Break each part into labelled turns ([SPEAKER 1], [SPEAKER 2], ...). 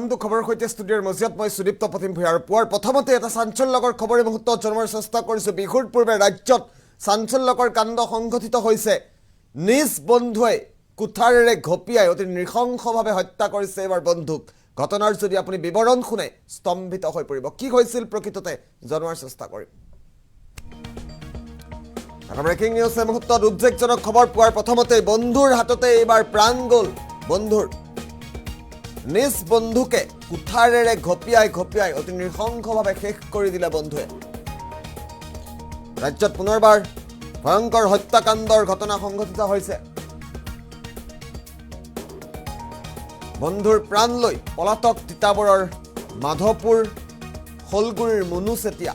[SPEAKER 1] আগন্তুক খবৰৰ সৈতে ষ্টুডিঅ'ৰ মজিয়াত মই সুদীপ্ত প্ৰতিম ভূঞা আৰু পুৱাৰ প্ৰথমতে এটা চাঞ্চল্যকৰ খবৰে মুহূৰ্তত জনাৰ চেষ্টা কৰিছোঁ। বিহুৰ পূৰ্বে ৰাজ্যত চাঞ্চল্যকৰ কাণ্ড সংঘটিত হৈছে। নিজ বন্ধুৱে কুঠাৰেৰে ঘপিয়াই অতি নৃশংসভাৱে হত্যা কৰিছে এইবাৰ বন্ধুক। ঘটনাৰ যদি আপুনি বিৱৰণ শুনে স্তম্ভিত হৈ পৰিব। কি হৈছিল প্ৰকৃততে জনোৱাৰ চেষ্টা কৰিম। ব্ৰেকিং নিউজ এই মুহূৰ্তত উদ্বেগজনক খবৰ পুৱাৰ প্ৰথমতে বন্ধুৰ হাততে এইবাৰ প্ৰাণ গ'ল বন্ধুৰ। নিজ বন্ধুকে কুঠাৰেৰে ঘপিয়াই অতি নৃশংসভাৱে শেষ কৰি দিলে বন্ধুৱে। ৰাজ্যত পুনৰবাৰ ভয়ংকৰ হত্যাকাণ্ডৰ ঘটনা সংঘটিত হৈছে। বন্ধুৰ প্ৰাণ লৈ পলাতক তিতাবৰৰ মাধৱপুৰ শলগুৰিৰ মুনু চেতিয়া।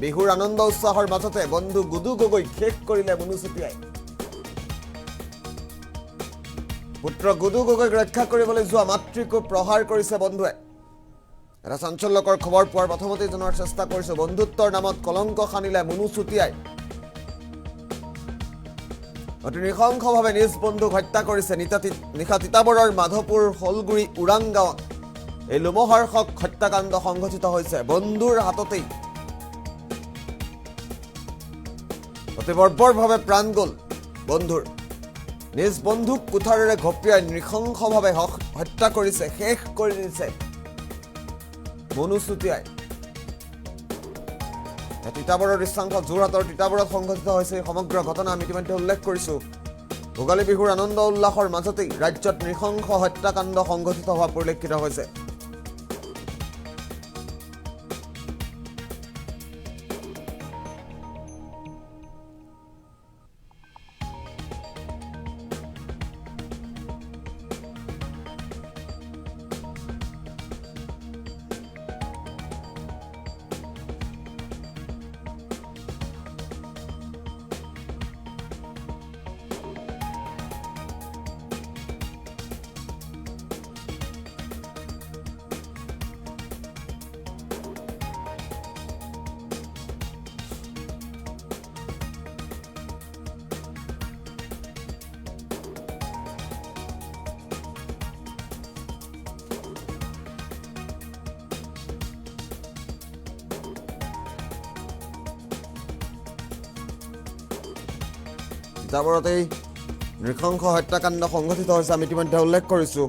[SPEAKER 1] বিহুৰ আনন্দ উৎসাহৰ মাজতে বন্ধু গুডু গগৈক শেষ কৰিলে মুনু চেতিয়াই। পুত্ৰ গুডু গগৈক ৰক্ষা কৰিবলৈ যোৱা মাতৃকো প্ৰহাৰ কৰিছে বন্ধুৱে। এটা চাঞ্চল্যকৰ খবৰ পোৱাৰ প্ৰথমতেই জনাৰ চেষ্টা কৰিছোঁ। বন্ধুত্বৰ নামত কলংক সানিলে মুনু চেতিয়াই। অতি নৃশংসভাৱে নিজ বন্ধুক হত্যা কৰিছে নিশা তিতাবৰৰ মাধৱপুৰ শলগুৰি ওৰাং গাঁৱত। এই লোমহৰ্ষক হত্যাকাণ্ড সংঘটিত হৈছে বন্ধুৰ হাততেই। অতি বৰ্বৰভাৱে প্ৰাণ গ'ল বন্ধুৰ। নিজ বন্ধুক কুঠাৰেৰে ঘপিয়াই নৃশংসভাৱে হত্যা কৰিছে, শেষ কৰি দিছে মুনু চেতিয়াই। তিতাবৰৰ দৃশ্যাংশ যোৰহাটৰ তিতাবৰত সংঘটিত হৈছে এই সমগ্ৰ ঘটনা। আমি ইতিমধ্যে উল্লেখ কৰিছোঁ। ভোগালী বিহুৰ আনন্দ উল্লাসৰ মাজতেই ৰাজ্যত নৃশংস হত্যাকাণ্ড সংঘটিত হোৱা পৰিলক্ষিত হৈছে। তিতাবৰত এই নৃশংস হত্যাকাণ্ড সংঘটিত হৈছে। আমি ইতিমধ্যে উল্লেখ কৰিছোঁ।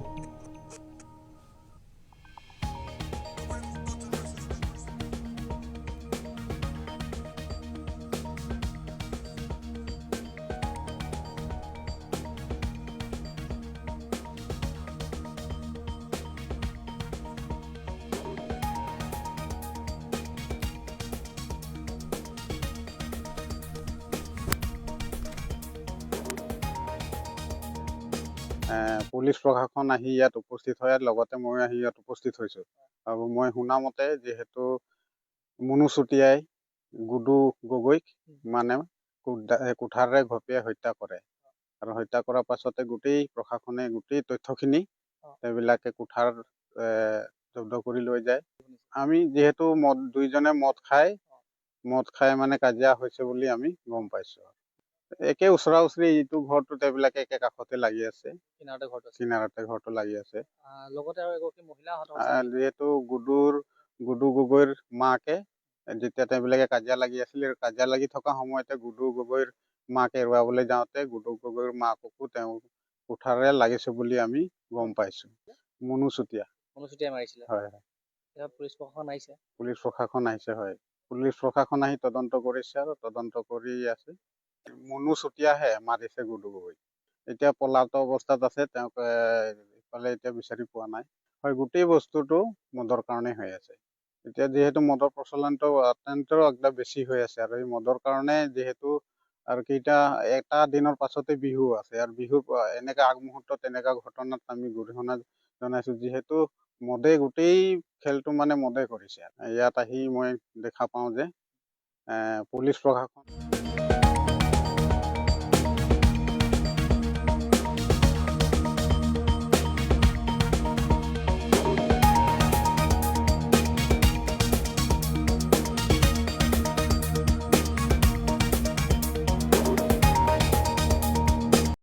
[SPEAKER 2] পুলিচ প্ৰশাসন আহি ইয়াত উপস্থিত হয়, লগতে মই আহি ইয়াত উপস্থিত হৈছোঁ। আৰু মই শুনা মতে যিহেতু মুনু চেতিয়াই গুডু গগৈক মানে কুঠাৰেৰে ঘপিয়াই হত্যা কৰে। আৰু হত্যা কৰাৰ পাছতে গোটেই প্ৰশাসনে গোটেই তথ্যখিনি সেইবিলাকে কুঠাৰ জব্দ কৰি লৈ যায়। আমি যিহেতু দুইজনে মদ খাই মানে কাজিয়া হৈছে বুলি আমি গম পাইছোঁ। একে ওচৰা ওচৰি ইটো ঘৰটোত এইবিলাকে একে কাষতে লাগি আছে, কিনাৰতে ঘৰটো লাগি আছে। যিহেতু গুডু গগৈৰ মাকে যেতিয়া তেওঁবিলাকে কাজিয়া লাগি আছিল, কাজিয়া লাগি থকা সময়তে গুডু গগৈৰ মাক এৰুৱাবলৈ যাওঁতে গুডু গগৈৰ মাককো তেওঁ কুঠাৰেৰে লাগিছে বুলি আমি গম পাইছোঁ। মুনু চেতিয়া মাৰিছিলে। হয় হয়। পুলিচ প্ৰশাসন আহিছে। হয়, পুলিচ প্ৰশাসন আহি তদন্ত কৰিছে আৰু তদন্ত কৰি আছে। মুনু চেতিয়াহে মাৰিছে গুডু গগৈ। এতিয়া পলাতক অৱস্থাত আছে, তেওঁক ইফালে এতিয়া বিচাৰি পোৱা নাই। হয়, গোটেই বস্তুটো মদৰ কাৰণে হৈ আছে। এতিয়া যিহেতু মদৰ প্ৰচলনটো অত্যন্ত একদম বেছি হৈ আছে, আৰু এই মদৰ কাৰণে যিহেতু আৰু এটা দিনৰ পাছতে বিহু আছে, আৰু বিহুৰ এনেকা আগমুহূৰ্তত এনেকা ঘটনাত আমি গৰিহণা জনাইছোঁ। যিহেতু মদে গোটেই খেলটো মানে মদে কৰিছে। ইয়াত আহি মই দেখা পাওঁ যে পুলিচ প্ৰশাসন